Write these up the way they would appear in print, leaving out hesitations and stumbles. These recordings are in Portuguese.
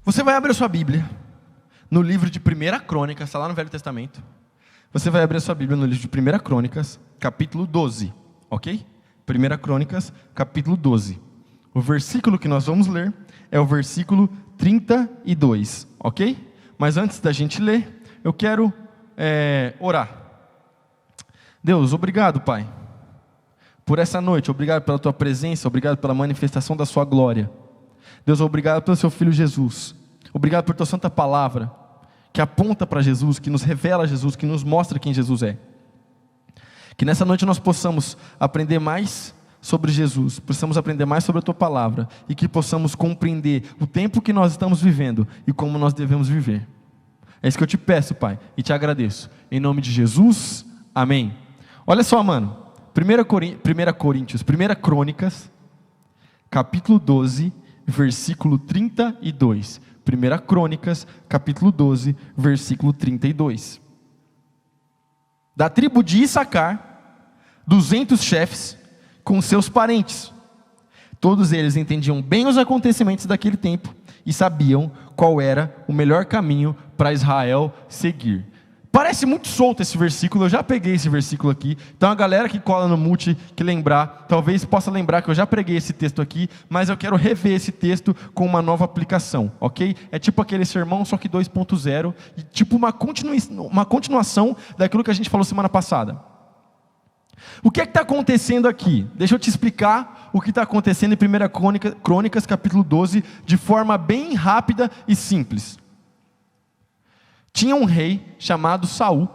Você vai abrir a sua Bíblia no livro de 1 Crônicas, está lá no Velho Testamento. Você vai abrir a sua Bíblia no livro de 1 Crônicas, capítulo 12, ok? 1 Crônicas, capítulo 12. O versículo que nós vamos ler é o versículo 32, ok? Mas antes da gente ler, eu quero orar. Deus, obrigado, Pai, por essa noite, obrigado pela Tua presença, obrigado pela manifestação da Sua glória. Deus, obrigado pelo Seu Filho Jesus, obrigado por Tua Santa Palavra, que aponta para Jesus, que nos revela Jesus, que nos mostra quem Jesus é. Que nessa noite nós possamos aprender mais sobre Jesus, possamos aprender mais sobre a Tua Palavra, e que possamos compreender o tempo que nós estamos vivendo, e como nós devemos viver. É isso que eu te peço, Pai, e te agradeço, em nome de Jesus, amém. Olha só, mano, 1 Crônicas, capítulo 12, versículo 32, 1 Crônicas, capítulo 12, versículo 32. Da tribo de Issacar, 200 chefes com seus parentes. Todos eles entendiam bem os acontecimentos daquele tempo e sabiam qual era o melhor caminho para Israel seguir. Parece muito solto esse versículo, eu já peguei esse versículo aqui. Então a galera que cola no multi, que lembrar, talvez possa lembrar que eu já preguei esse texto aqui, mas eu quero rever esse texto com uma nova aplicação, ok? É tipo aquele sermão, só que 2.0, e tipo uma continuação daquilo que a gente falou semana passada. O que é que está acontecendo aqui? Deixa eu te explicar o que está acontecendo em 1 Crônicas, capítulo 12, de forma bem rápida e simples. Tinha um rei chamado Saul,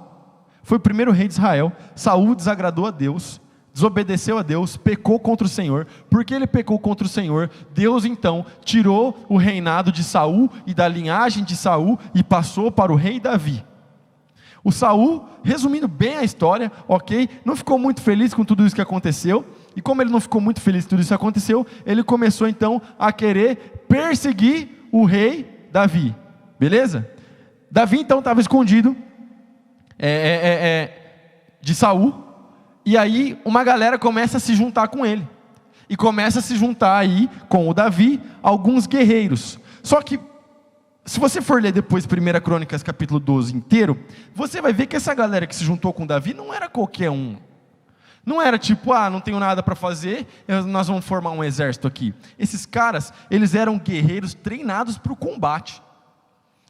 foi o primeiro rei de Israel. Saul desagradou a Deus, desobedeceu a Deus, pecou contra o Senhor. Porque ele pecou contra o Senhor, Deus então tirou o reinado de Saul e da linhagem de Saul e passou para o rei Davi. O Saul, resumindo bem a história, ok, não ficou muito feliz com tudo isso que aconteceu, e como ele não ficou muito feliz com tudo isso que aconteceu, ele começou então a querer perseguir o rei Davi, beleza? Davi então estava escondido de Saul, e aí uma galera começa a se juntar com ele, e começa a se juntar aí com o Davi, alguns guerreiros. Só que, se você for ler depois 1 Crônicas capítulo 12 inteiro, você vai ver que essa galera que se juntou com Davi não era qualquer um. Não era tipo, não tenho nada para fazer, nós vamos formar um exército aqui. Esses caras, eles eram guerreiros treinados para o combate.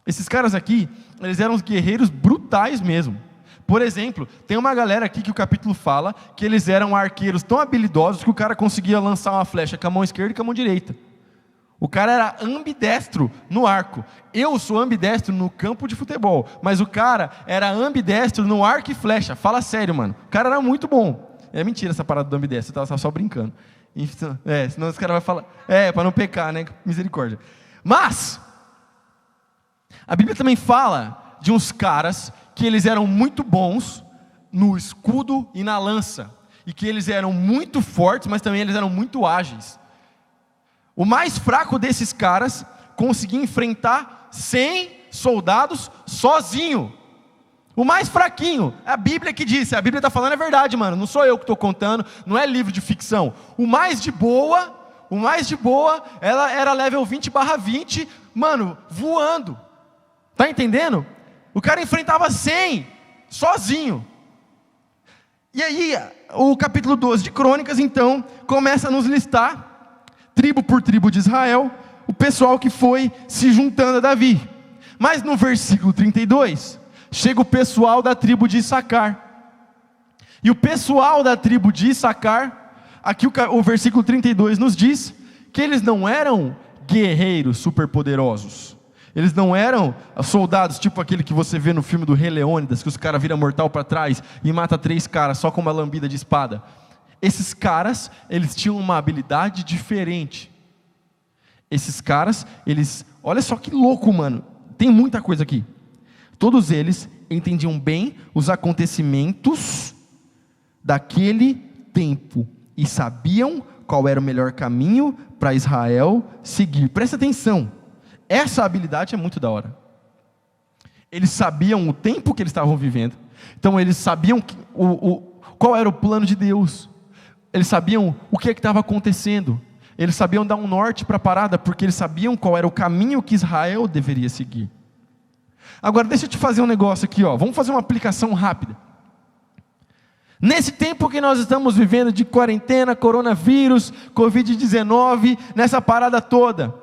Esses caras aqui, eles eram os guerreiros brutais mesmo. Por exemplo, tem uma galera aqui que o capítulo fala que eles eram arqueiros tão habilidosos que o cara conseguia lançar uma flecha com a mão esquerda e com a mão direita. O cara era ambidestro no arco. Eu sou ambidestro no campo de futebol, mas o cara era ambidestro no arco e flecha. Fala sério, mano. O cara era muito bom. É mentira essa parada do ambidestro, eu estava só brincando. Senão os caras vão falar... para não pecar, né? Misericórdia. Mas... a Bíblia também fala de uns caras que eles eram muito bons no escudo e na lança. E que eles eram muito fortes, mas também eles eram muito ágeis. O mais fraco desses caras conseguia enfrentar 100 soldados sozinho. O mais fraquinho, é a Bíblia que disse, a Bíblia está falando a verdade, mano, não sou eu que estou contando, não é livro de ficção. O mais de boa, ela era level 20/20, mano, voando. Tá entendendo? O cara enfrentava 100 sozinho. E aí, o capítulo 12 de Crônicas, então, começa a nos listar, tribo por tribo de Israel, o pessoal que foi se juntando a Davi. Mas no versículo 32, chega o pessoal da tribo de Issacar. E o pessoal da tribo de Issacar, aqui o versículo 32 nos diz, que eles não eram guerreiros superpoderosos. Eles não eram soldados tipo aquele que você vê no filme do Rei Leônidas, que os caras viram mortal para trás e mata 3 caras só com uma lambida de espada. Esses caras, eles tinham uma habilidade diferente. Esses caras, olha só que louco, mano. Tem muita coisa aqui. Todos eles entendiam bem os acontecimentos daquele tempo e sabiam qual era o melhor caminho para Israel seguir. Presta atenção. Essa habilidade é muito da hora. Eles sabiam o tempo que eles estavam vivendo. Então eles sabiam qual era o plano de Deus. Eles sabiam o que estava acontecendo. Eles sabiam dar um norte para a parada, porque eles sabiam qual era o caminho que Israel deveria seguir. Agora, deixa eu te fazer um negócio aqui, ó. Vamos fazer uma aplicação rápida. Nesse tempo que nós estamos vivendo de quarentena, coronavírus, Covid-19, nessa parada toda,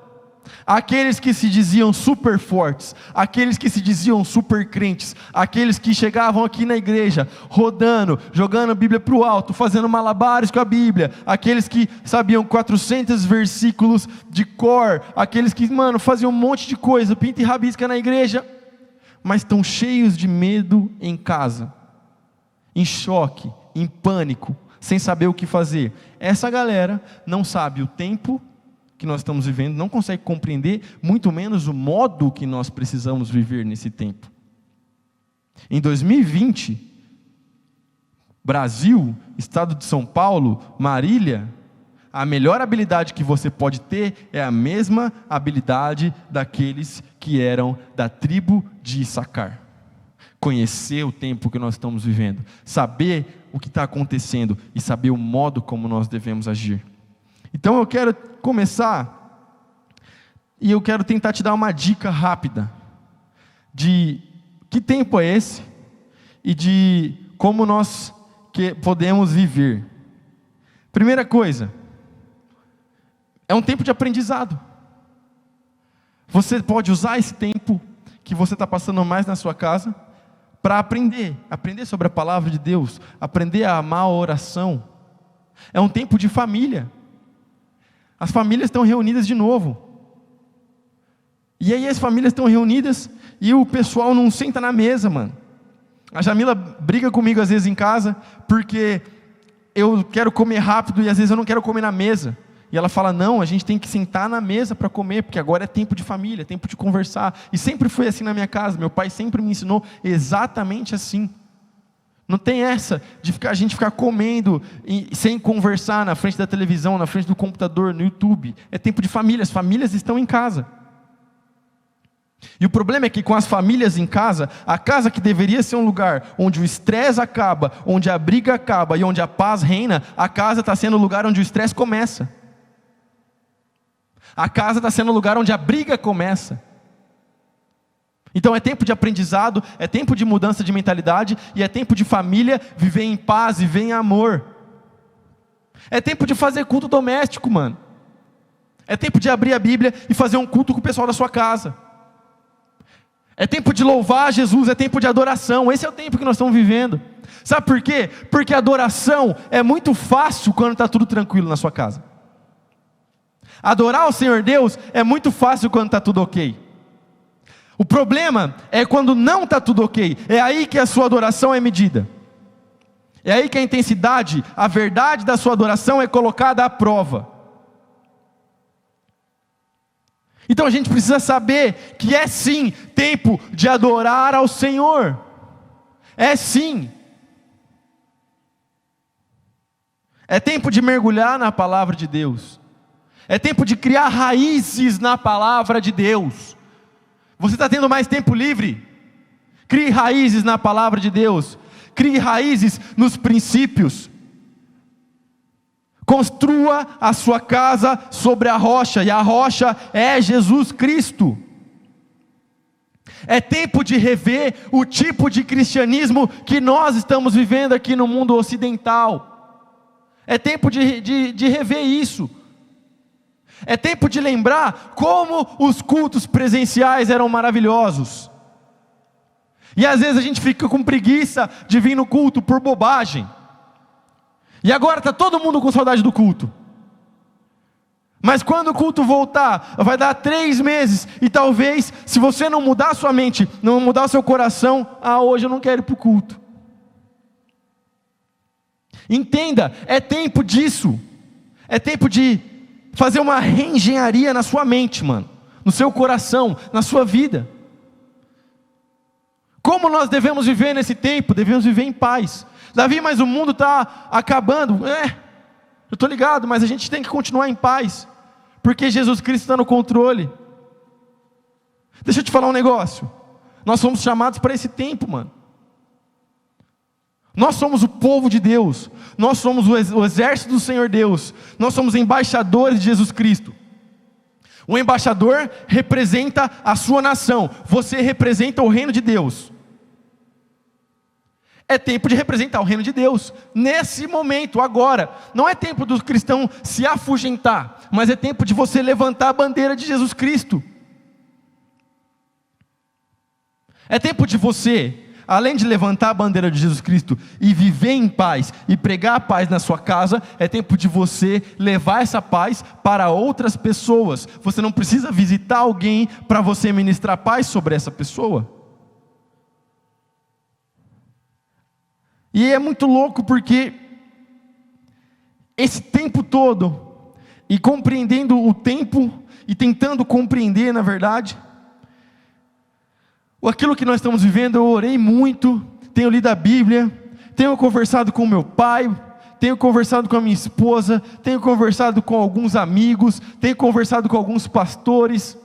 aqueles que se diziam super fortes, aqueles que se diziam super crentes, aqueles que chegavam aqui na igreja, rodando, jogando a Bíblia para o alto, fazendo malabares com a Bíblia, aqueles que sabiam 400 versículos de cor, aqueles que, faziam um monte de coisa, pinta e rabisca na igreja, mas estão cheios de medo em casa, em choque, em pânico, sem saber o que fazer. Essa galera não sabe o tempo que nós estamos vivendo, não consegue compreender, muito menos o modo que nós precisamos viver nesse tempo. Em 2020, Brasil, estado de São Paulo, Marília, a melhor habilidade que você pode ter é a mesma habilidade daqueles que eram da tribo de Issacar. Conhecer o tempo que nós estamos vivendo, saber o que está acontecendo e saber o modo como nós devemos agir. Então eu quero começar e eu quero tentar te dar uma dica rápida de que tempo é esse e de como nós podemos viver. Primeira coisa, é um tempo de aprendizado. Você pode usar esse tempo que você está passando mais na sua casa para aprender sobre a palavra de Deus, aprender a amar a oração. É um tempo de família. As famílias estão reunidas de novo. E aí as famílias estão reunidas e o pessoal não senta na mesa, mano. A Jamila briga comigo às vezes em casa, porque eu quero comer rápido e às vezes eu não quero comer na mesa. E ela fala, não, a gente tem que sentar na mesa para comer, porque agora é tempo de família, é tempo de conversar. E sempre foi assim na minha casa, meu pai sempre me ensinou exatamente assim. Não tem essa de a gente ficar comendo sem conversar na frente da televisão, na frente do computador, no YouTube. É tempo de família, as famílias estão em casa. E o problema é que com as famílias em casa, a casa que deveria ser um lugar onde o estresse acaba, onde a briga acaba e onde a paz reina, a casa está sendo o lugar onde o estresse começa. A casa está sendo o lugar onde a briga começa. Então é tempo de aprendizado, é tempo de mudança de mentalidade, e é tempo de família viver em paz, viver em amor. É tempo de fazer culto doméstico, mano. É tempo de abrir a Bíblia e fazer um culto com o pessoal da sua casa. É tempo de louvar Jesus, é tempo de adoração. Esse é o tempo que nós estamos vivendo. Sabe por quê? Porque adoração é muito fácil quando está tudo tranquilo na sua casa. Adorar o Senhor Deus é muito fácil quando está tudo ok. O problema é quando não está tudo ok. É aí que a sua adoração é medida. É aí que a intensidade, a verdade da sua adoração é colocada à prova. Então a gente precisa saber que é sim tempo de adorar ao Senhor. É sim. É tempo de mergulhar na palavra de Deus. É tempo de criar raízes na palavra de Deus. Você está tendo mais tempo livre? Crie raízes na palavra de Deus. Crie raízes nos princípios. Construa a sua casa sobre a rocha, e a rocha é Jesus Cristo. É tempo de rever o tipo de cristianismo que nós estamos vivendo aqui no mundo ocidental. É tempo de rever isso. É tempo de lembrar como os cultos presenciais eram maravilhosos. E às vezes a gente fica com preguiça de vir no culto por bobagem. E agora está todo mundo com saudade do culto. Mas quando o culto voltar, vai dar 3 meses. E talvez, se você não mudar a sua mente, não mudar o seu coração, hoje eu não quero ir para o culto. Entenda, é tempo disso. É tempo de fazer uma reengenharia na sua mente, mano, no seu coração, na sua vida. Como nós devemos viver nesse tempo? Devemos viver em paz. Davi, mas o mundo está acabando. Eu estou ligado, mas a gente tem que continuar em paz, porque Jesus Cristo está no controle. Deixa eu te falar um negócio. Nós somos chamados para esse tempo, mano. Nós somos o povo de Deus, nós somos o exército do Senhor Deus, nós somos embaixadores de Jesus Cristo. O embaixador representa a sua nação, você representa o reino de Deus. É tempo de representar o reino de Deus, nesse momento, agora. Não é tempo do cristão se afugentar, mas é tempo de você levantar a bandeira de Jesus Cristo. É tempo de você, além de levantar a bandeira de Jesus Cristo e viver em paz e pregar a paz na sua casa, é tempo de você levar essa paz para outras pessoas. Você não precisa visitar alguém para você ministrar paz sobre essa pessoa. E é muito louco porque esse tempo todo, e compreendendo o tempo, e tentando compreender na verdade, aquilo que nós estamos vivendo, eu orei muito, tenho lido a Bíblia, tenho conversado com meu pai, tenho conversado com a minha esposa, tenho conversado com alguns amigos, tenho conversado com alguns pastores,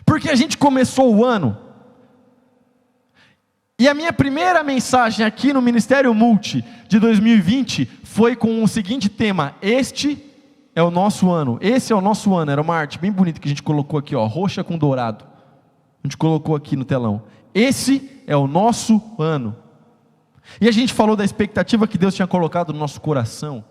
porque a gente começou o ano, e a minha primeira mensagem aqui no Ministério Multi de 2020 foi com o seguinte tema: este é o nosso ano, esse é o nosso ano. Era uma arte bem bonita que a gente colocou aqui, ó, roxa com dourado, a gente colocou aqui no telão. Esse é o nosso ano. E a gente falou da expectativa que Deus tinha colocado no nosso coração,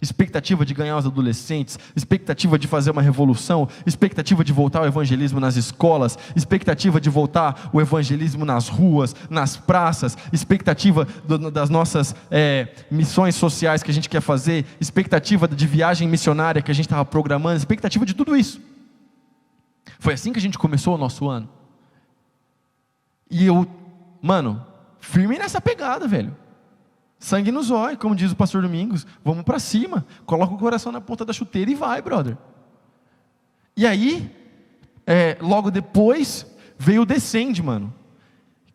expectativa de ganhar os adolescentes, expectativa de fazer uma revolução, expectativa de voltar o evangelismo nas escolas, expectativa de voltar o evangelismo nas ruas, nas praças, expectativa das nossas missões sociais que a gente quer fazer, expectativa de viagem missionária que a gente estava programando, expectativa de tudo isso. Foi assim que a gente começou o nosso ano. E eu, firme nessa pegada, velho. Sangue nos olhos, como diz o pastor Domingos, vamos para cima, coloca o coração na ponta da chuteira e vai, brother. E aí, logo depois, veio o Descende, mano.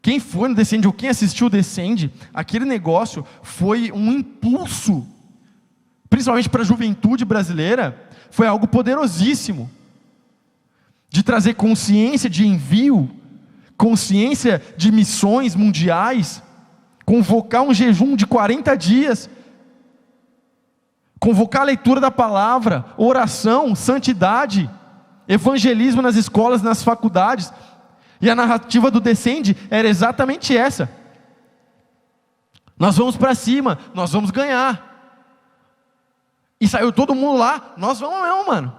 Quem foi no Descende, ou quem assistiu o Descende, aquele negócio foi um impulso, principalmente para a juventude brasileira, foi algo poderosíssimo, de trazer consciência de envio, consciência de missões mundiais, convocar um jejum de 40 dias, convocar a leitura da palavra, oração, santidade, evangelismo nas escolas, nas faculdades. E a narrativa do Descende era exatamente essa: nós vamos para cima, nós vamos ganhar. E saiu todo mundo lá, nós vamos mesmo, mano.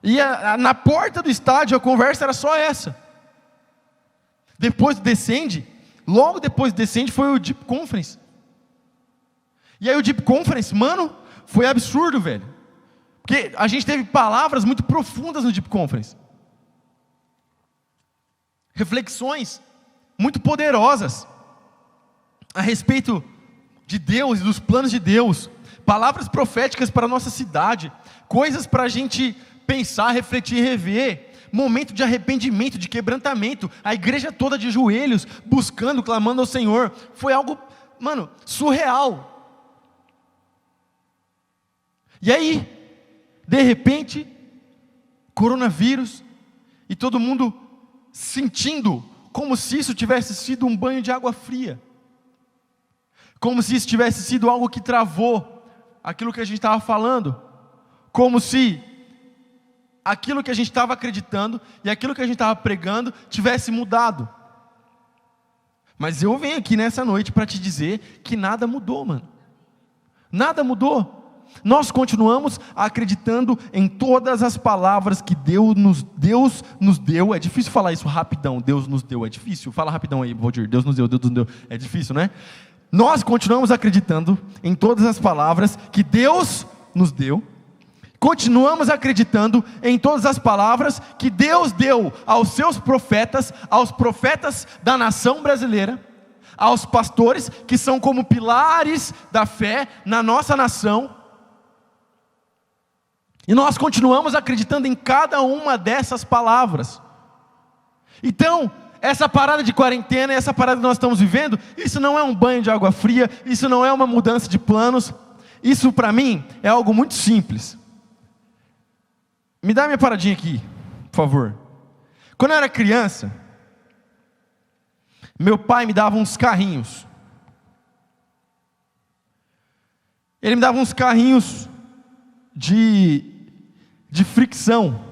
E na porta do estádio a conversa era só essa. Depois do Descende, logo depois do Descende foi o Deep Conference. E aí o Deep Conference, mano, foi absurdo, velho. Porque a gente teve palavras muito profundas no Deep Conference. Reflexões muito poderosas a respeito de Deus e dos planos de Deus. Palavras proféticas para a nossa cidade. Coisas para a gente pensar, refletir e rever. Momento de arrependimento, de quebrantamento, a igreja toda de joelhos, buscando, clamando ao Senhor. Foi algo, surreal. E aí, de repente, coronavírus, e todo mundo sentindo como se isso tivesse sido um banho de água fria, como se isso tivesse sido algo que travou aquilo que a gente estava falando, como se aquilo que a gente estava acreditando e aquilo que a gente estava pregando tivesse mudado. Mas eu venho aqui nessa noite para te dizer que nada mudou, mano. Nada mudou. Nós continuamos acreditando em todas as palavras que Deus nos deu. É difícil falar isso rapidão. Deus nos deu, é difícil. Fala rapidão aí, Valdir. Deus nos deu. É difícil, né? Nós continuamos acreditando em todas as palavras que Deus nos deu. Continuamos acreditando em todas as palavras que Deus deu aos seus profetas, aos profetas da nação brasileira, aos pastores que são como pilares da fé na nossa nação. E nós continuamos acreditando em cada uma dessas palavras. Então, essa parada de quarentena, essa parada que nós estamos vivendo, isso não é um banho de água fria, isso não é uma mudança de planos, isso para mim é algo muito simples. Me dá minha paradinha aqui, por favor. Quando eu era criança, meu pai me dava uns carrinhos. Ele me dava uns carrinhos de fricção.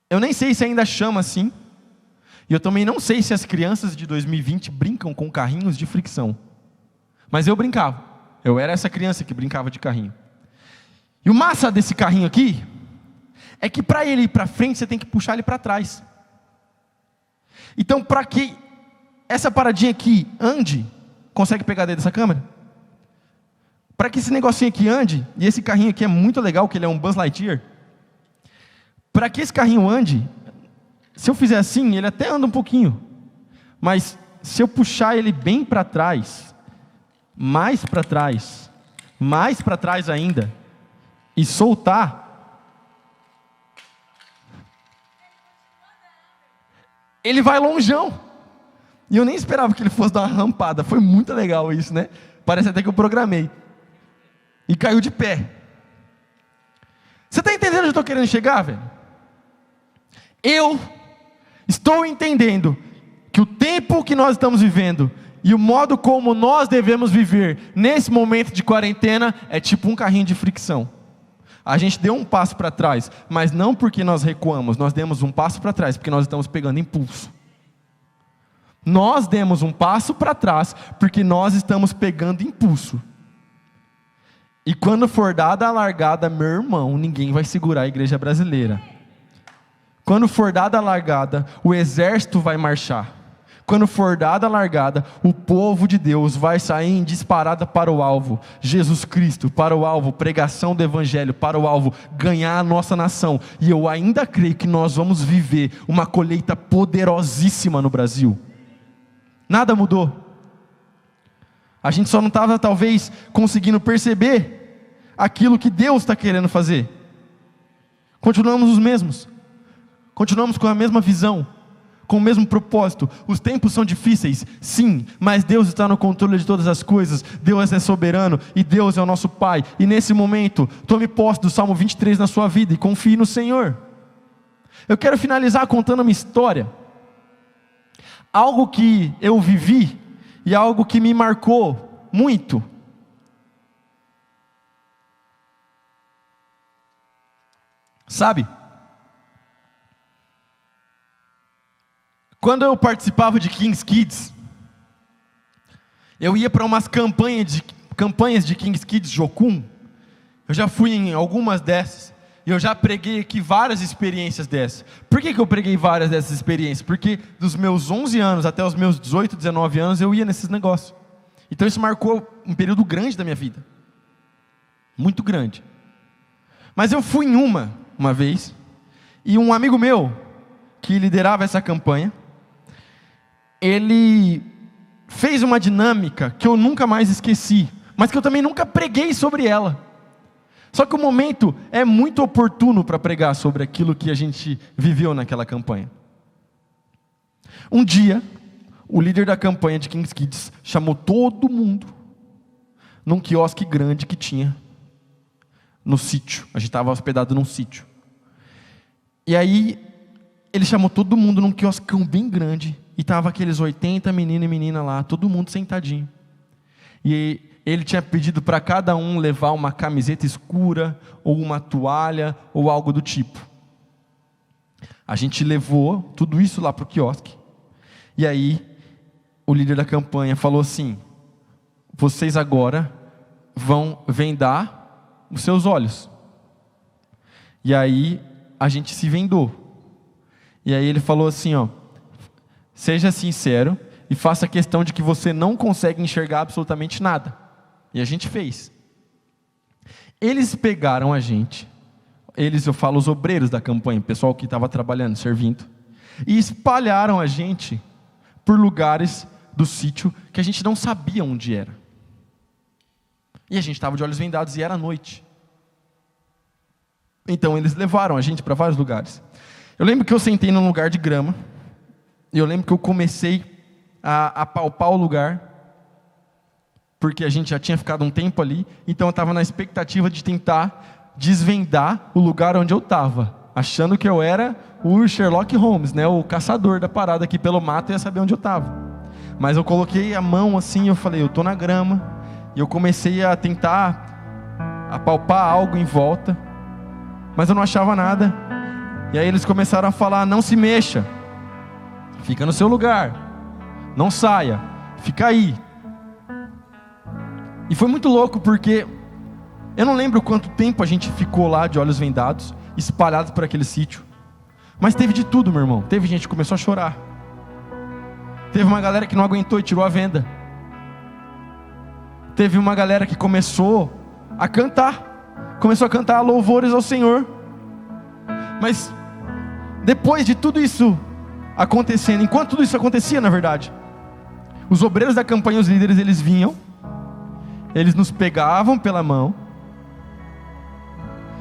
Eu nem sei se ainda chama assim. E eu também não sei se as crianças de 2020 brincam com carrinhos de fricção. Mas eu brincava. Eu era essa criança que brincava de carrinho. E o massa desse carrinho aqui é que para ele ir para frente, você tem que puxar ele para trás. Então, para que essa paradinha aqui ande, consegue pegar dentro dessa câmera? Para que esse negocinho aqui ande, e esse carrinho aqui é muito legal, que ele é um Buzz Lightyear. Para que esse carrinho ande, se eu fizer assim, ele até anda um pouquinho. Mas se eu puxar ele bem para trás, mais para trás ainda, e soltar, ele vai longeão. E eu nem esperava que ele fosse dar uma rampada. Foi muito legal isso, né? Parece até que eu programei. E caiu de pé. Você está entendendo onde eu estou querendo chegar, velho? Eu estou entendendo que o tempo que nós estamos vivendo e o modo como nós devemos viver nesse momento de quarentena é tipo um carrinho de fricção. A gente deu um passo para trás, mas não porque nós recuamos, nós demos um passo para trás, porque nós estamos pegando impulso. Nós demos um passo para trás, porque nós estamos pegando impulso. E quando for dada a largada, meu irmão, ninguém vai segurar a igreja brasileira. Quando for dada a largada, o exército vai marchar. Quando for dada a largada, o povo de Deus vai sair em disparada para o alvo. Jesus Cristo, para o alvo, pregação do Evangelho, para o alvo, ganhar a nossa nação. E eu ainda creio que nós vamos viver uma colheita poderosíssima no Brasil. Nada mudou. A gente só não estava talvez conseguindo perceber aquilo que Deus está querendo fazer. Continuamos os mesmos. Continuamos com a mesma visão, com o mesmo propósito. Os tempos são difíceis, sim, mas Deus está no controle de todas as coisas. Deus é soberano e Deus é o nosso Pai. E nesse momento, tome posse do Salmo 23 na sua vida e confie no Senhor. Eu quero finalizar contando uma história. Algo que eu vivi e algo que me marcou muito. Sabe? Quando eu participava de King's Kids, eu ia para umas campanhas de King's Kids Jocum. Eu já fui em algumas dessas. E eu já preguei aqui várias experiências dessas. Por que eu preguei várias dessas experiências? Porque dos meus 11 anos até os meus 18, 19 anos, eu ia nesses negócios. Então isso marcou um período grande da minha vida. Muito grande. Mas eu fui em uma vez, e um amigo meu, que liderava essa campanha, ele fez uma dinâmica que eu nunca mais esqueci, mas que eu também nunca preguei sobre ela. Só que o momento é muito oportuno para pregar sobre aquilo que a gente viveu naquela campanha. Um dia, o líder da campanha de King's Kids chamou todo mundo num quiosque grande que tinha no sítio. A gente estava hospedado num sítio. E aí, ele chamou todo mundo num quioscão bem grande. E estava aqueles 80 menino e menina lá, todo mundo sentadinho. E ele tinha pedido para cada um levar uma camiseta escura, ou uma toalha, ou algo do tipo. A gente levou tudo isso lá para o quiosque. E aí, o líder da campanha falou assim: vocês agora vão vendar os seus olhos. E aí, a gente se vendou. E aí ele falou assim, ó: seja sincero e faça questão de que você não consegue enxergar absolutamente nada. E a gente fez. Eles pegaram a gente, eu falo os obreiros da campanha, o pessoal que estava trabalhando, servindo, e espalharam a gente por lugares do sítio que a gente não sabia onde era. E a gente estava de olhos vendados e era noite. Então eles levaram a gente para vários lugares. Eu lembro que eu sentei num lugar de grama, e eu lembro que eu comecei a palpar o lugar, porque a gente já tinha ficado um tempo ali, então eu estava na expectativa de tentar desvendar o lugar onde eu estava. achando que eu era o Sherlock Holmes, né? O caçador da parada aqui pelo mato, e ia saber onde eu estava. Mas eu coloquei a mão assim, eu falei, eu estou na grama. E eu comecei a tentar apalpar algo em volta, mas eu não achava nada. E aí eles começaram a falar, não se mexa, fica no seu lugar, não saia, fica aí. E foi muito louco, porque eu não lembro quanto tempo a gente ficou lá de olhos vendados, espalhados por aquele sítio. Mas teve de tudo, meu irmão. Teve gente que começou a chorar. Teve uma galera que não aguentou e tirou a venda. Teve uma galera que começou a cantar. Começou a cantar louvores ao Senhor. Mas depois de tudo isso acontecendo, enquanto tudo isso acontecia, na verdade, os obreiros da campanha, os líderes, eles vinham, eles nos pegavam pela mão,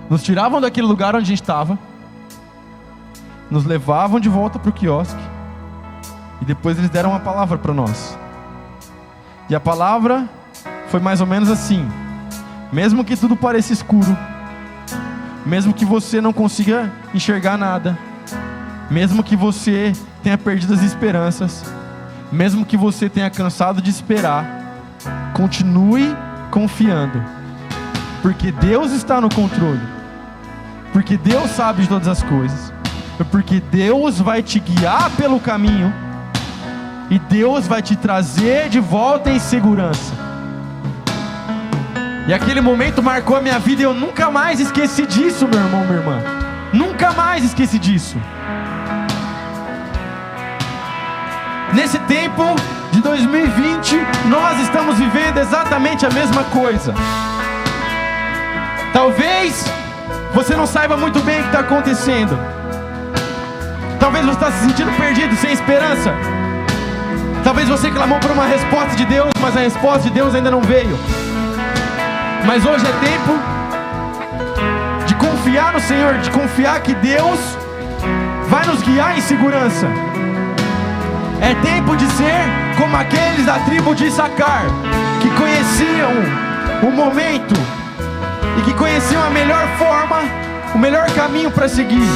nos tiravam daquele lugar onde a gente estava, nos levavam de volta para o quiosque, e depois eles deram uma palavra para nós. E a palavra foi mais ou menos assim: mesmo que tudo pareça escuro, mesmo que você não consiga enxergar nada, mesmo que você tenha perdido as esperanças, mesmo que você tenha cansado de esperar, continue confiando, porque Deus está no controle, porque Deus sabe de todas as coisas, porque Deus vai te guiar pelo caminho, e Deus vai te trazer de volta em segurança. E aquele momento marcou a minha vida, e eu nunca mais esqueci disso, meu irmão, minha irmã. Nunca mais esqueci disso. Nesse tempo de 2020, nós estamos vivendo exatamente a mesma coisa. Talvez você não saiba muito bem o que está acontecendo. Talvez você está se sentindo perdido, sem esperança. Talvez você clamou por uma resposta de Deus, mas a resposta de Deus ainda não veio. Mas hoje é tempo de confiar no Senhor, de confiar que Deus vai nos guiar em segurança. É tempo de ser como aqueles da tribo de Issacar, que conheciam o momento e que conheciam a melhor forma, o melhor caminho para seguir.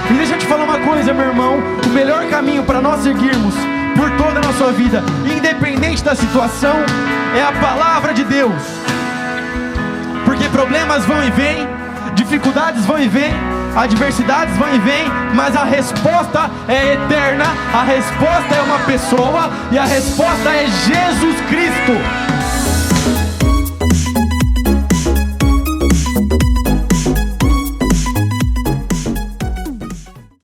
E deixa eu te falar uma coisa, meu irmão: o melhor caminho para nós seguirmos por toda a nossa vida, independente da situação, é a palavra de Deus. Porque problemas vão e vêm, dificuldades vão e vêm, adversidades vão e vêm, mas a resposta é eterna, a resposta é uma pessoa, e a resposta é Jesus Cristo.